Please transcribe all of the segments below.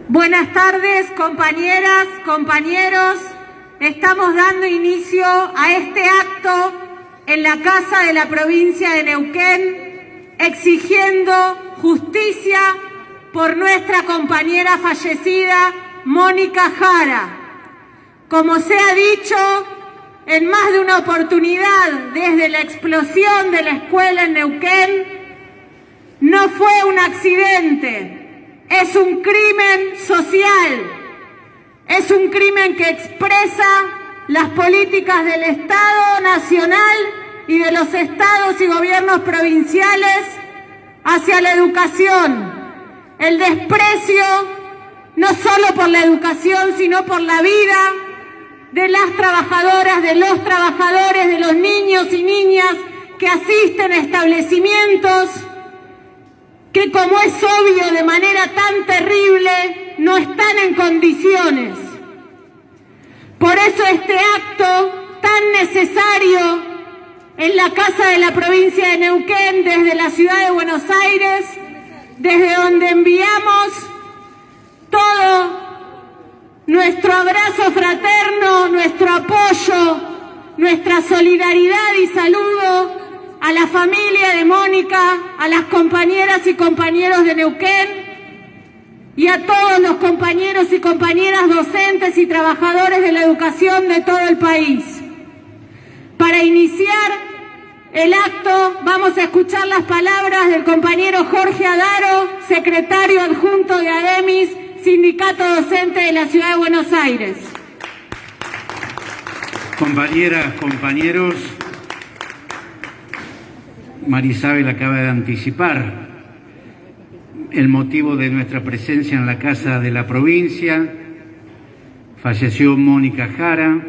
Buenas tardes, compañeras, compañeros. Estamos dando inicio a este acto en la Casa de la Provincia de Neuquén, exigiendo justicia por nuestra compañera fallecida, Mónica Jara. Como se ha dicho en más de una oportunidad desde la explosión de la escuela en Neuquén, no fue un accidente. Es un crimen social, es un crimen que expresa las políticas del Estado nacional y de los estados y gobiernos provinciales hacia la educación. El desprecio no solo por la educación, sino por la vida de las trabajadoras, de los trabajadores, de los niños y niñas que asisten a establecimientos que, como es obvio, de manera tan terrible, no están en condiciones. Por eso este acto tan necesario en la Casa de la Provincia de Neuquén, desde la ciudad de Buenos Aires, desde donde enviamos todo nuestro abrazo fraterno, nuestro apoyo, nuestra solidaridad y saludo a la familia de Mónica, a las compañeras y compañeros de Neuquén y a todos los compañeros y compañeras docentes y trabajadores de la educación de todo el país. Para iniciar el acto vamos a escuchar las palabras del compañero Jorge Adaro, secretario adjunto de ADEMIS, Sindicato Docente de la Ciudad de Buenos Aires. Compañeras, compañeros, Marisabel acaba de anticipar el motivo de nuestra presencia en la Casa de la Provincia. Falleció Mónica Jara,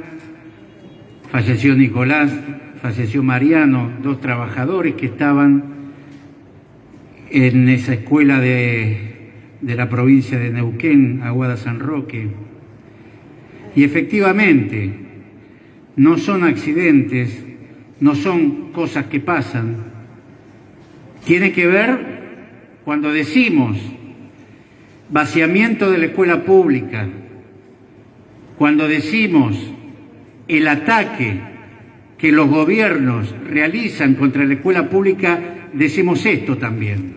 falleció Nicolás, falleció Mariano, dos trabajadores que estaban en esa escuela de la provincia de Neuquén, Aguada San Roque. Y efectivamente, no son accidentes, no son cosas que pasan. Tiene que ver cuando decimos vaciamiento de la escuela pública, cuando decimos el ataque que los gobiernos realizan contra la escuela pública, decimos esto también.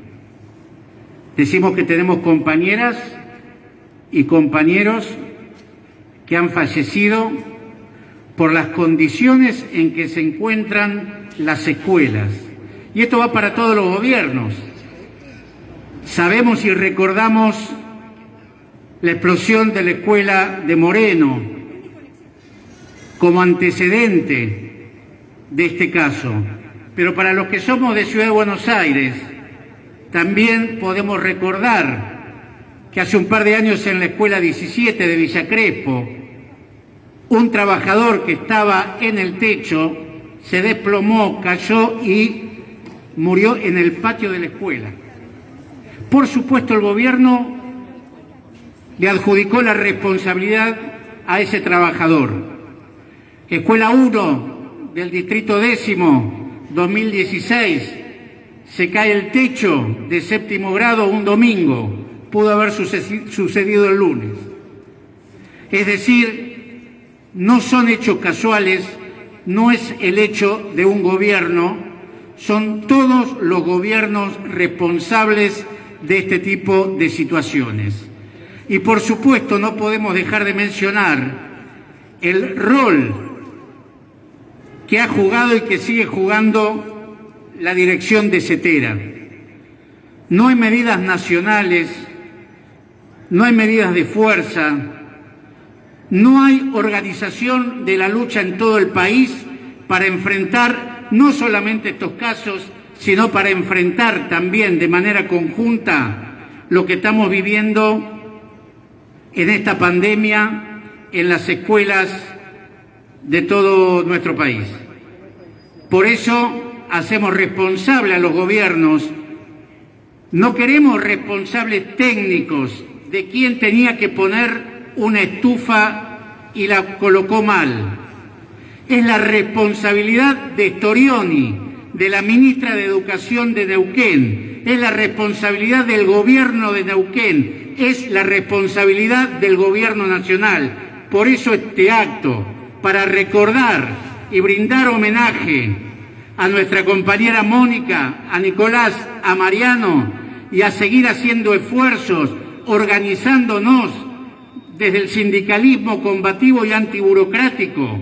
Decimos que tenemos compañeras y compañeros que han fallecido por las condiciones en que se encuentran las escuelas. Y esto va para todos los gobiernos. Sabemos y recordamos la explosión de la escuela de Moreno como antecedente de este caso. Pero para los que somos de Ciudad de Buenos Aires, también podemos recordar que hace un par de años en la escuela 17 de Villa Crespo, un trabajador que estaba en el techo se desplomó, cayó y murió en el patio de la escuela. Por supuesto, el gobierno le adjudicó la responsabilidad a ese trabajador. Escuela 1 del Distrito 10º, 2016, se cae el techo de 7º grado un domingo, pudo haber sucedido el lunes. Es decir, no son hechos casuales, no es el hecho de un gobierno, son todos los gobiernos responsables de este tipo de situaciones. Y por supuesto no podemos dejar de mencionar el rol que ha jugado y que sigue jugando la dirección de CETERA. No hay medidas nacionales, no hay medidas de fuerza, no hay organización de la lucha en todo el país para enfrentar no solamente estos casos, sino para enfrentar también de manera conjunta lo que estamos viviendo en esta pandemia en las escuelas de todo nuestro país. Por eso hacemos responsable a los gobiernos. No queremos responsables técnicos de quién tenía que poner una estufa y la colocó mal. Es la responsabilidad de Storioni, de la ministra de Educación de Neuquén, es la responsabilidad del gobierno de Neuquén, es la responsabilidad del gobierno nacional. Por eso este acto, para recordar y brindar homenaje a nuestra compañera Mónica, a Nicolás, a Mariano, y a seguir haciendo esfuerzos, organizándonos desde el sindicalismo combativo y antiburocrático,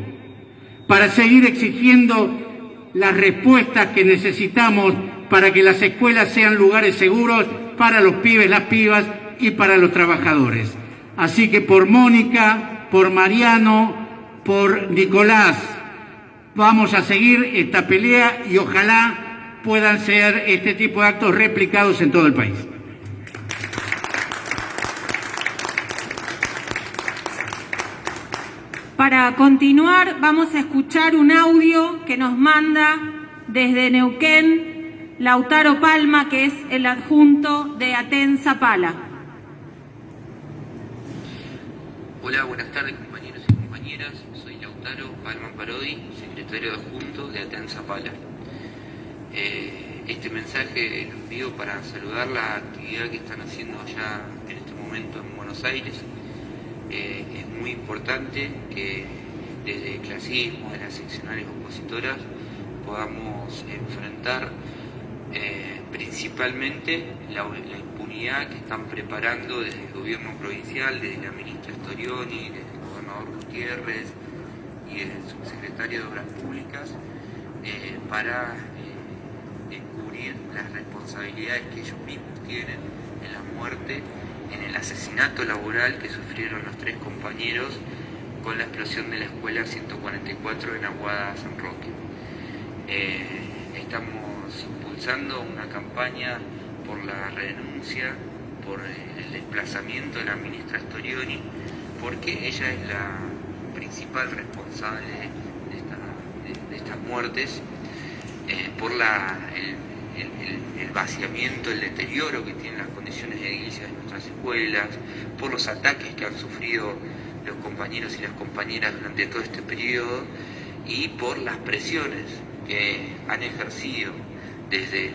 para seguir exigiendo las respuestas que necesitamos para que las escuelas sean lugares seguros para los pibes, las pibas y para los trabajadores. Así que por Mónica, por Mariano, por Nicolás, vamos a seguir esta pelea y ojalá puedan ser este tipo de actos replicados en todo el país. Para continuar, vamos a escuchar un audio que nos manda desde Neuquén Lautaro Palma, que es el adjunto de ATEN Zapala. Hola, buenas tardes compañeros y compañeras. Soy Lautaro Palma Parodi, secretario adjunto de ATEN Zapala. Este mensaje lo envío para saludar la actividad que están haciendo allá en este momento en Buenos Aires. Es muy importante que desde el clasismo, de las seccionales opositoras, podamos enfrentar principalmente la impunidad que están preparando desde el gobierno provincial, desde la ministra Storioni, desde el gobernador Gutiérrez y desde el subsecretario de Obras Públicas para encubrir las responsabilidades que ellos mismos tienen en la muerte, en el asesinato laboral que sufrieron los 3 compañeros con la explosión de la escuela 144 en Aguada San Roque. Estamos impulsando una campaña por la renuncia, por el desplazamiento de la ministra Storioni, porque ella es la principal responsable de estas muertes, por el vaciamiento, el deterioro que tienen las condiciones edilicias de nuestras escuelas, por los ataques que han sufrido los compañeros y las compañeras durante todo este periodo y por las presiones que han ejercido desde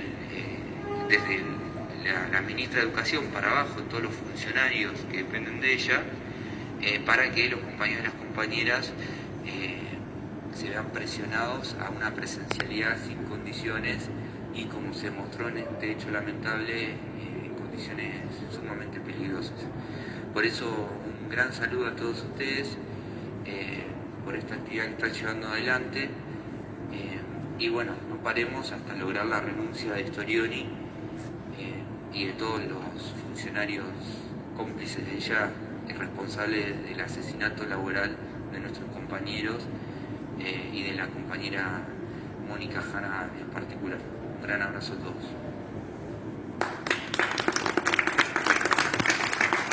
la ministra de Educación para abajo, todos los funcionarios que dependen de ella, para que los compañeros y las compañeras se vean presionados a una presencialidad sin condiciones y, como se mostró en este hecho lamentable, en condiciones sumamente peligrosas. Por eso un gran saludo a todos ustedes por esta actividad que están llevando adelante y bueno, no paremos hasta lograr la renuncia de Storioni y de todos los funcionarios cómplices de ella y responsables del asesinato laboral de nuestros compañeros y de la compañera Mónica Jana en particular. Un gran abrazo a todos.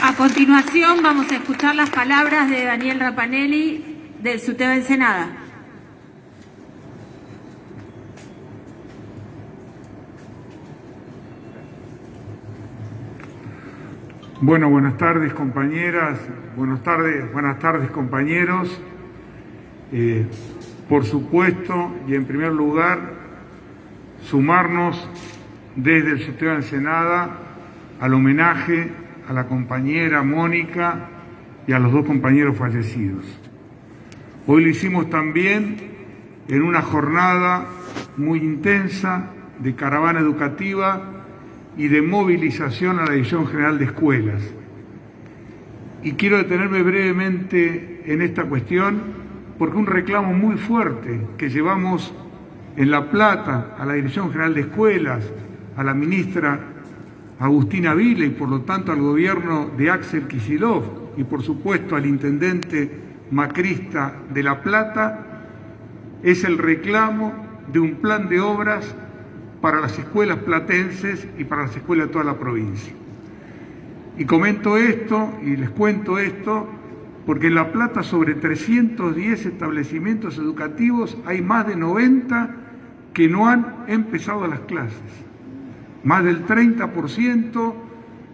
A continuación vamos a escuchar las palabras de Daniel Rapanelli del SUTEBA Ensenada. Bueno, buenas tardes compañeras, buenas tardes compañeros. Por supuesto, y en primer lugar, sumarnos desde el SUTEBA Ensenada al homenaje a la compañera Mónica y a los 2 compañeros fallecidos. Hoy lo hicimos también en una jornada muy intensa de caravana educativa y de movilización a la Dirección General de Escuelas. Y quiero detenerme brevemente en esta cuestión porque un reclamo muy fuerte que llevamos en La Plata a la Dirección General de Escuelas, a la ministra Agustina Vila y por lo tanto al gobierno de Axel Kicillof y por supuesto al intendente macrista de La Plata, es el reclamo de un plan de obras para las escuelas platenses y para las escuelas de toda la provincia. Y comento esto y les cuento esto porque en La Plata, sobre 310 establecimientos educativos, hay más de 90 que no han empezado las clases. Más del 30%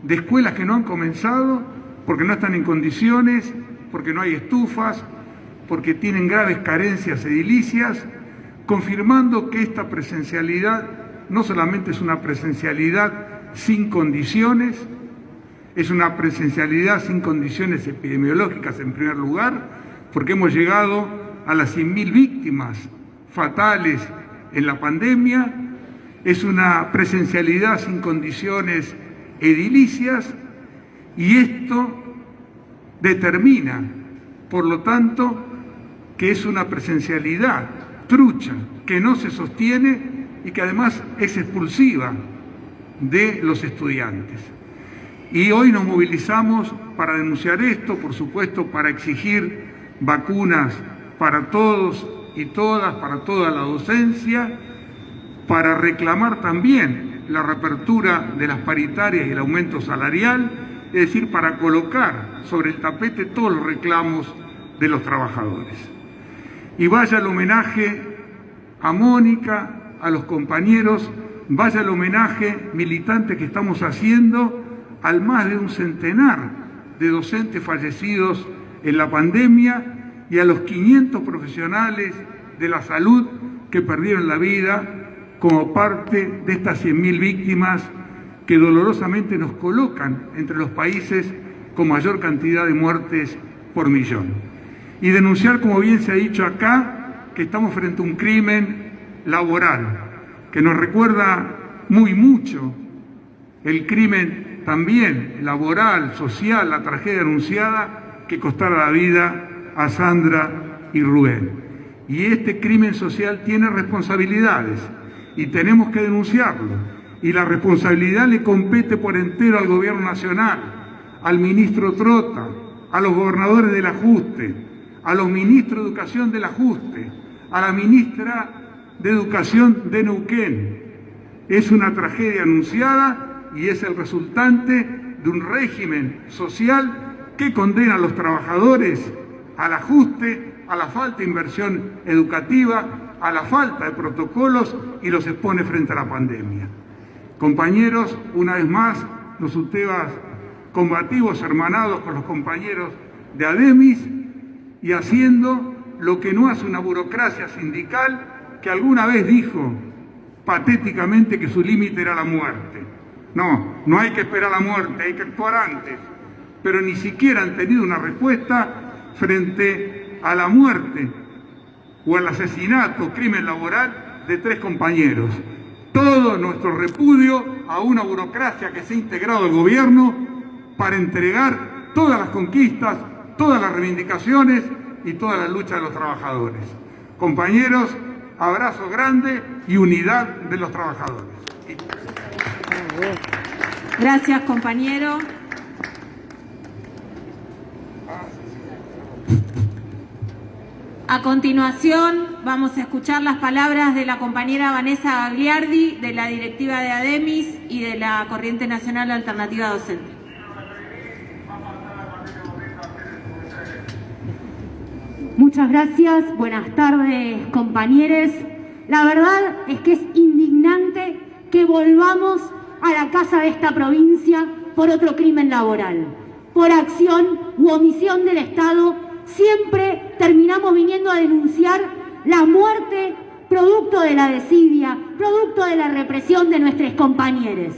de escuelas que no han comenzado porque no están en condiciones, porque no hay estufas, porque tienen graves carencias edilicias, confirmando que esta presencialidad no solamente es una presencialidad sin condiciones, es una presencialidad sin condiciones epidemiológicas en primer lugar, porque hemos llegado a las 100.000 víctimas fatales en la pandemia, es una presencialidad sin condiciones edilicias, y esto determina, por lo tanto, que es una presencialidad trucha, que no se sostiene y que además es expulsiva de los estudiantes. Y hoy nos movilizamos para denunciar esto, por supuesto, para exigir vacunas para todos y todas, para toda la docencia, para reclamar también la reapertura de las paritarias y el aumento salarial, es decir, para colocar sobre el tapete todos los reclamos de los trabajadores. Y vaya el homenaje a Mónica, a los compañeros, vaya el homenaje militante que estamos haciendo al más de un centenar de docentes fallecidos en la pandemia y a los 500 profesionales de la salud que perdieron la vida como parte de estas 100.000 víctimas que dolorosamente nos colocan entre los países con mayor cantidad de muertes por millón. Y denunciar, como bien se ha dicho acá, que estamos frente a un crimen laboral, que nos recuerda mucho el crimen también laboral, social, la tragedia anunciada que costara la vida a Sandra y Rubén. Y este crimen social tiene responsabilidades y tenemos que denunciarlo. Y la responsabilidad le compete por entero al Gobierno Nacional, al ministro Trota, a los gobernadores del ajuste, a los ministros de Educación del ajuste, a la ministra de Educación de Neuquén. Es una tragedia anunciada y es el resultante de un régimen social que condena a los trabajadores al ajuste, a la falta de inversión educativa, a la falta de protocolos y los expone frente a la pandemia. Compañeros, una vez más, los UTEBAs combativos, hermanados con los compañeros de ADEMIS y haciendo lo que no hace una burocracia sindical que alguna vez dijo patéticamente que su límite era la muerte. No hay que esperar a la muerte, hay que actuar antes. Pero ni siquiera han tenido una respuesta frente a la muerte o al asesinato, crimen laboral de 3 compañeros. Todo nuestro repudio a una burocracia que se ha integrado al gobierno para entregar todas las conquistas, todas las reivindicaciones y toda la lucha de los trabajadores. Compañeros, abrazo grande y unidad de los trabajadores. Gracias, compañero. A continuación vamos a escuchar las palabras de la compañera Vanessa Gagliardi, de la directiva de ADEMIS y de la Corriente Nacional Alternativa Docente. Muchas gracias, buenas tardes, compañeros. La verdad es que es indignante que volvamos a la casa de esta provincia por otro crimen laboral. Por acción u omisión del Estado, siempre terminamos viniendo a denunciar la muerte producto de la desidia, producto de la represión de nuestros compañeros.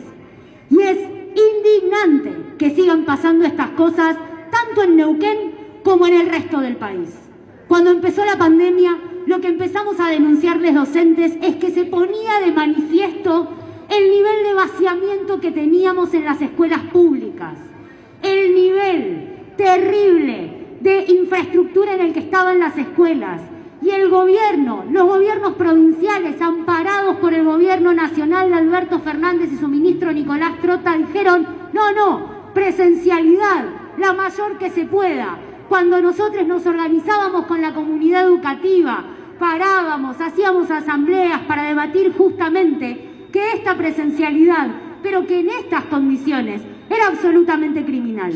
Y es indignante que sigan pasando estas cosas tanto en Neuquén como en el resto del país. Cuando empezó la pandemia, lo que empezamos a denunciarles docentes es que se ponía de manifiesto el nivel de vaciamiento que teníamos en las escuelas públicas, el nivel terrible de infraestructura en el que estaban las escuelas, y el gobierno, los gobiernos provinciales, amparados por el gobierno nacional de Alberto Fernández y su ministro Nicolás Trota, dijeron, no, presencialidad, la mayor que se pueda. Cuando nosotros nos organizábamos con la comunidad educativa, parábamos, hacíamos asambleas para debatir justamente que esta presencialidad, pero que en estas condiciones, era absolutamente criminal.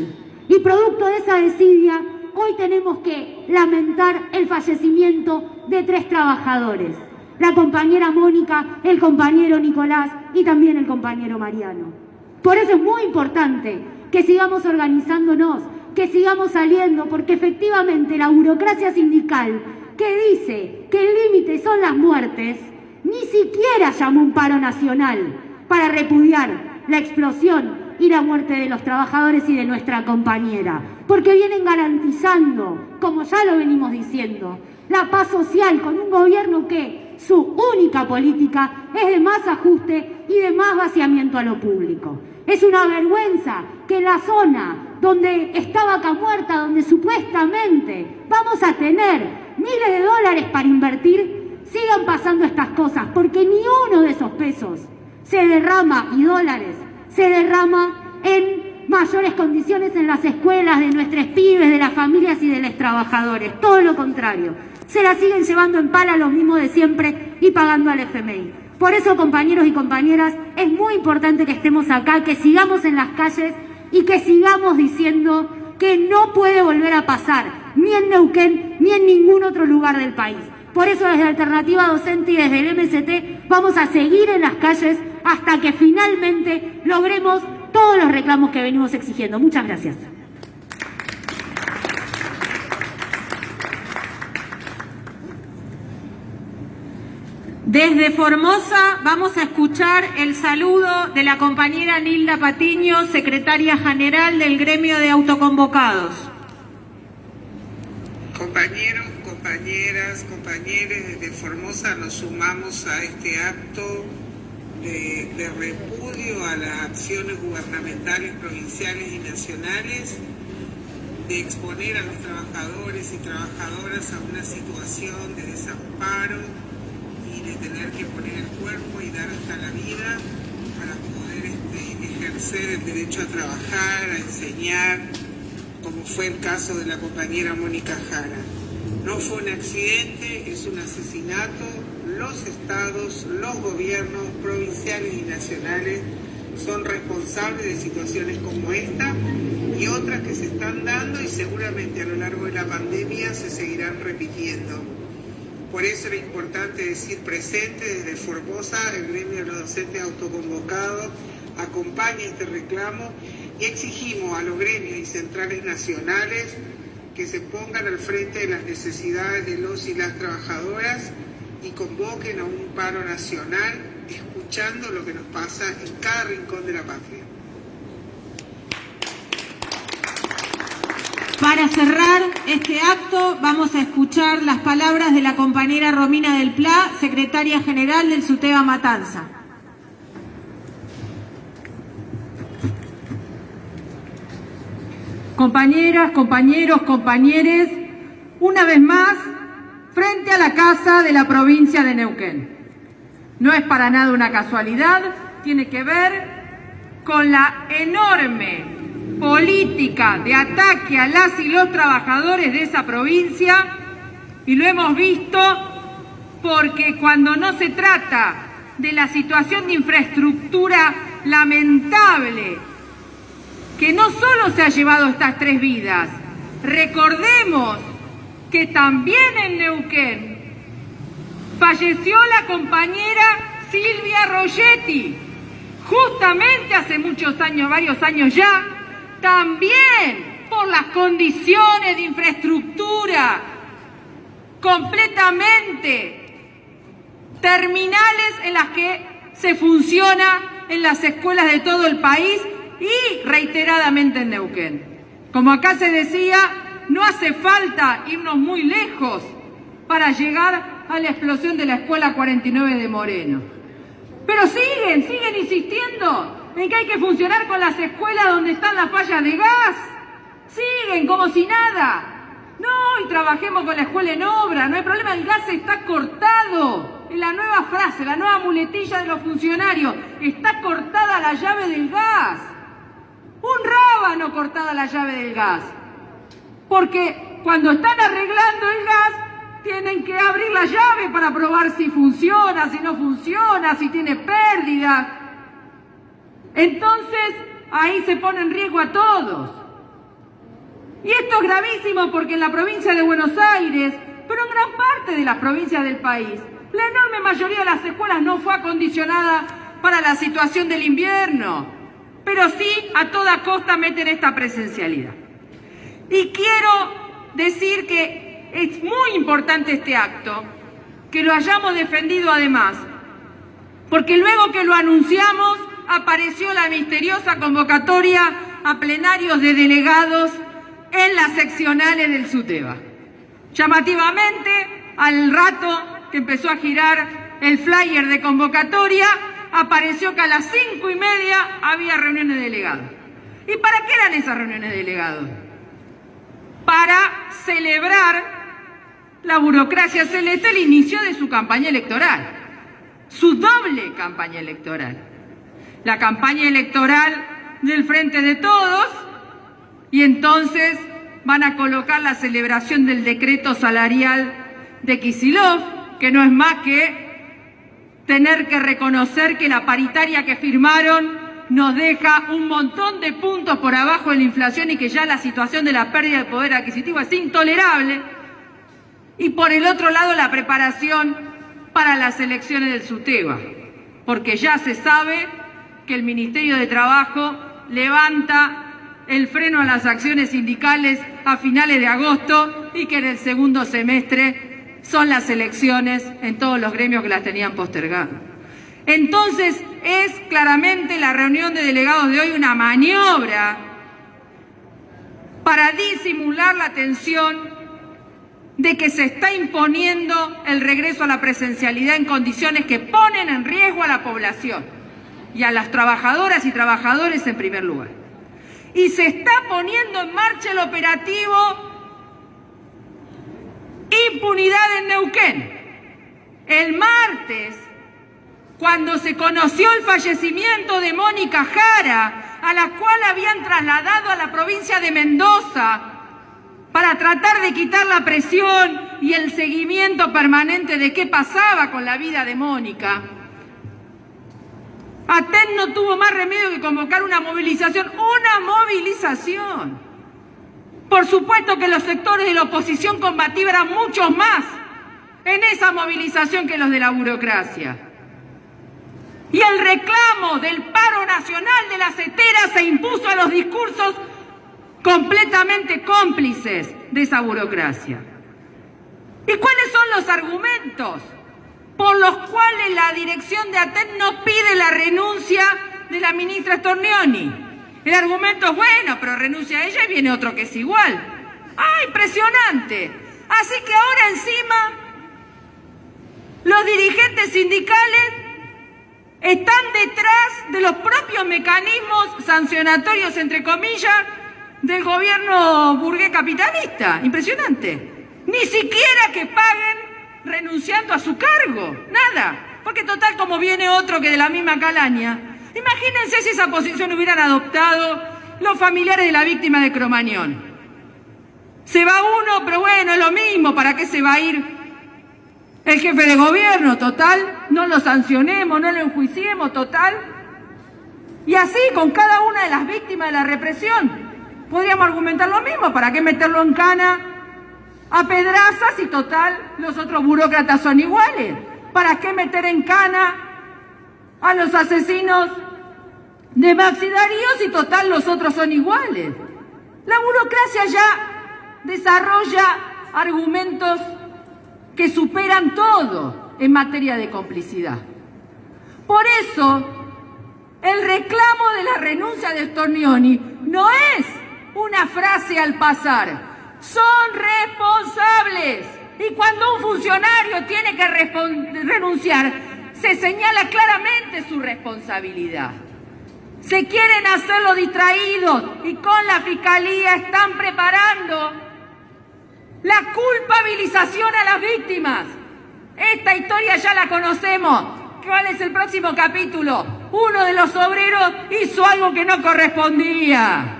Y producto de esa desidia, hoy tenemos que lamentar el fallecimiento de 3 trabajadores. La compañera Mónica, el compañero Nicolás y también el compañero Mariano. Por eso es muy importante que sigamos organizándonos, que sigamos saliendo, porque efectivamente la burocracia sindical que dice que el límite son las muertes, ni siquiera llamó un paro nacional para repudiar la explosión y la muerte de los trabajadores y de nuestra compañera, porque vienen garantizando, como ya lo venimos diciendo, la paz social con un gobierno que su única política es de más ajuste y de más vaciamiento a lo público. Es una vergüenza que en la zona donde está Vaca Muerta, donde supuestamente vamos a tener miles de dólares para invertir, sigan pasando estas cosas, porque ni uno de esos pesos se derrama, y dólares, se derrama en mayores condiciones en las escuelas de nuestros pibes, de las familias y de los trabajadores. Todo lo contrario, se la siguen llevando en pala los mismos de siempre y pagando al FMI. Por eso, compañeros y compañeras, es muy importante que estemos acá, que sigamos en las calles y que sigamos diciendo que no puede volver a pasar, ni en Neuquén, ni en ningún otro lugar del país. Por eso, desde Alternativa Docente y desde el MST vamos a seguir en las calles hasta que finalmente logremos todos los reclamos que venimos exigiendo. Muchas gracias. Desde Formosa vamos a escuchar el saludo de la compañera Nilda Patiño, secretaria general del gremio de autoconvocados. Compañeros, compañeras, compañeros, desde Formosa nos sumamos a este acto de repudio a las acciones gubernamentales, provinciales y nacionales, de exponer a los trabajadores y trabajadoras a una situación de desamparo y de tener que poner el cuerpo y dar hasta la vida para poder ejercer el derecho a trabajar, a enseñar, como fue el caso de la compañera Mónica Jara. No fue un accidente, es un asesinato. Los estados, los gobiernos provinciales y nacionales son responsables de situaciones como esta y otras que se están dando y seguramente a lo largo de la pandemia se seguirán repitiendo. Por eso era importante decir presente desde Formosa, el gremio de los docentes autoconvocados acompaña este reclamo y exigimos a los gremios y centrales nacionales que se pongan al frente de las necesidades de los y las trabajadoras y convoquen a un paro nacional, escuchando lo que nos pasa en cada rincón de la patria. Para cerrar este acto vamos a escuchar las palabras de la compañera Romina del Pla, secretaria general del SUTEBA Matanza. Compañeras, compañeros, compañeres, una vez más, frente a la Casa de la provincia de Neuquén. No es para nada una casualidad, tiene que ver con la enorme política de ataque a las y los trabajadores de esa provincia, y lo hemos visto porque cuando no se trata de la situación de infraestructura lamentable que no solo se ha llevado estas 3 vidas, recordemos que también en Neuquén falleció la compañera Silvia Rogetti, justamente hace muchos años, varios años ya, también por las condiciones de infraestructura completamente terminales en las que se funciona en las escuelas de todo el país y reiteradamente en Neuquén. Como acá se decía, no hace falta irnos muy lejos para llegar a la explosión de la Escuela 49 de Moreno. Pero siguen insistiendo en que hay que funcionar con las escuelas donde están las fallas de gas. Siguen como si nada. No, y trabajemos con la escuela en obra, no hay problema, el gas está cortado. Es la nueva frase, la nueva muletilla de los funcionarios. Está cortada la llave del gas. Un rábano cortada la llave del gas. Porque cuando están arreglando el gas, tienen que abrir la llave para probar si funciona, si no funciona, si tiene pérdidas. Entonces, ahí se pone en riesgo a todos. Y esto es gravísimo porque en la provincia de Buenos Aires, pero en gran parte de las provincias del país, la enorme mayoría de las escuelas no fue acondicionada para la situación del invierno, pero sí a toda costa meten esta presencialidad. Y quiero decir que es muy importante este acto, que lo hayamos defendido además, porque luego que lo anunciamos, apareció la misteriosa convocatoria a plenarios de delegados en las seccionales del SUTEBA. Llamativamente, al rato que empezó a girar el flyer de convocatoria, apareció que a las 5:30 había reuniones de delegados. ¿Y para qué eran esas reuniones de delegados? Para celebrar la burocracia celeste el inicio de su campaña electoral, su doble campaña electoral. La campaña electoral del Frente de Todos, y entonces van a colocar la celebración del decreto salarial de Kicillof, que no es más que tener que reconocer que la paritaria que firmaron nos deja un montón de puntos por abajo de la inflación y que ya la situación de la pérdida de poder adquisitivo es intolerable. Y por el otro lado, la preparación para las elecciones del SUTEBA, porque ya se sabe que el Ministerio de Trabajo levanta el freno a las acciones sindicales a finales de agosto y que en el segundo semestre son las elecciones en todos los gremios que las tenían postergadas. Entonces, es claramente la reunión de delegados de hoy una maniobra para disimular la tensión de que se está imponiendo el regreso a la presencialidad en condiciones que ponen en riesgo a la población y a las trabajadoras y trabajadores en primer lugar. Y se está poniendo en marcha el operativo Impunidad en Neuquén. El martes, cuando se conoció el fallecimiento de Mónica Jara, a la cual habían trasladado a la provincia de Mendoza para tratar de quitar la presión y el seguimiento permanente de qué pasaba con la vida de Mónica, ATEN no tuvo más remedio que convocar una movilización. ¡Una movilización! Por supuesto que los sectores de la oposición combativa eran muchos más en esa movilización que los de la burocracia. Y el reclamo del paro nacional de la CETERA se impuso a los discursos completamente cómplices de esa burocracia. ¿Y cuáles son los argumentos por los cuales la dirección de ATEN no pide la renuncia de la ministra Stornioni? El argumento es bueno, pero renuncia a ella y viene otro que es igual. ¡Ah, impresionante! Así que ahora encima los dirigentes sindicales están detrás de los propios mecanismos sancionatorios, entre comillas, del gobierno burgués capitalista. Impresionante. Ni siquiera que paguen renunciando a su cargo. Nada. Porque total, como viene otro que de la misma calaña. Imagínense si esa posición hubieran adoptado los familiares de la víctima de Cromañón. Se va uno, pero bueno, es lo mismo. ¿Para qué se va a ir el jefe de gobierno? Total, no lo sancionemos, no lo enjuiciemos, total. Y así con cada una de las víctimas de la represión. Podríamos argumentar lo mismo. ¿Para qué meterlo en cana a pedrazas y total los otros burócratas son iguales? ¿Para qué meter en cana a los asesinos de Maxi Darío si total los otros son iguales? La burocracia ya desarrolla argumentos que superan todo en materia de complicidad. Por eso, el reclamo de la renuncia de Stornioni no es una frase al pasar. Son responsables. Y cuando un funcionario tiene que renunciar, se señala claramente su responsabilidad. Se quieren hacerlo distraídos y con la Fiscalía están preparando la culpabilización a las víctimas. Esta historia ya la conocemos. ¿Cuál es el próximo capítulo? Uno de los obreros hizo algo que no correspondía.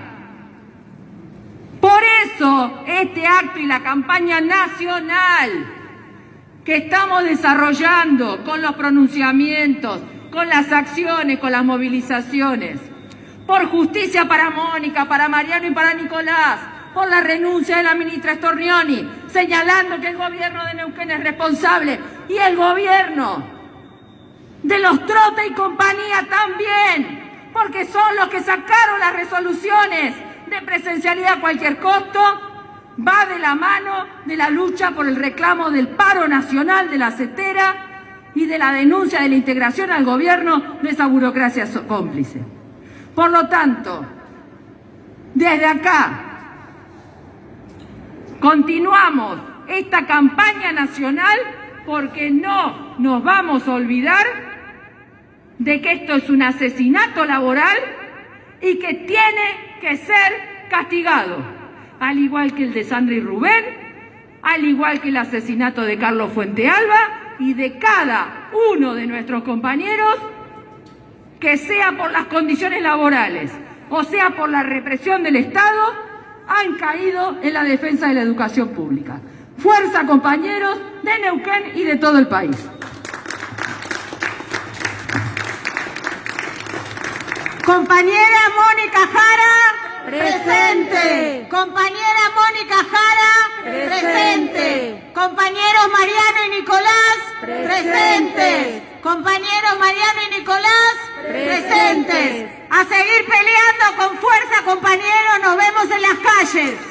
Por eso, este acto y la campaña nacional que estamos desarrollando con los pronunciamientos, con las acciones, con las movilizaciones, por justicia para Mónica, para Mariano y para Nicolás, por la renuncia de la ministra Stornioni, señalando que el gobierno de Neuquén es responsable y el gobierno de los Trote y compañía también, porque son los que sacaron las resoluciones de presencialidad a cualquier costo, va de la mano de la lucha por el reclamo del paro nacional de la CETERA y de la denuncia de la integración al gobierno de esa burocracia cómplice. Por lo tanto, desde acá continuamos esta campaña nacional porque no nos vamos a olvidar de que esto es un asesinato laboral y que tiene que ser castigado, al igual que el de Sandra y Rubén, al igual que el asesinato de Carlos Fuentealba y de cada uno de nuestros compañeros, que sea por las condiciones laborales o sea por la represión del Estado, han caído en la defensa de la educación pública. Fuerza, compañeros de Neuquén y de todo el país. Compañera Mónica Jara, presente. Compañera Mónica Jara, presente. Compañeros Mariano y Nicolás, presentes. Compañeros Mariano y Nicolás, presentes. A seguir peleando con fuerza, compañeros. Nos vemos en las calles.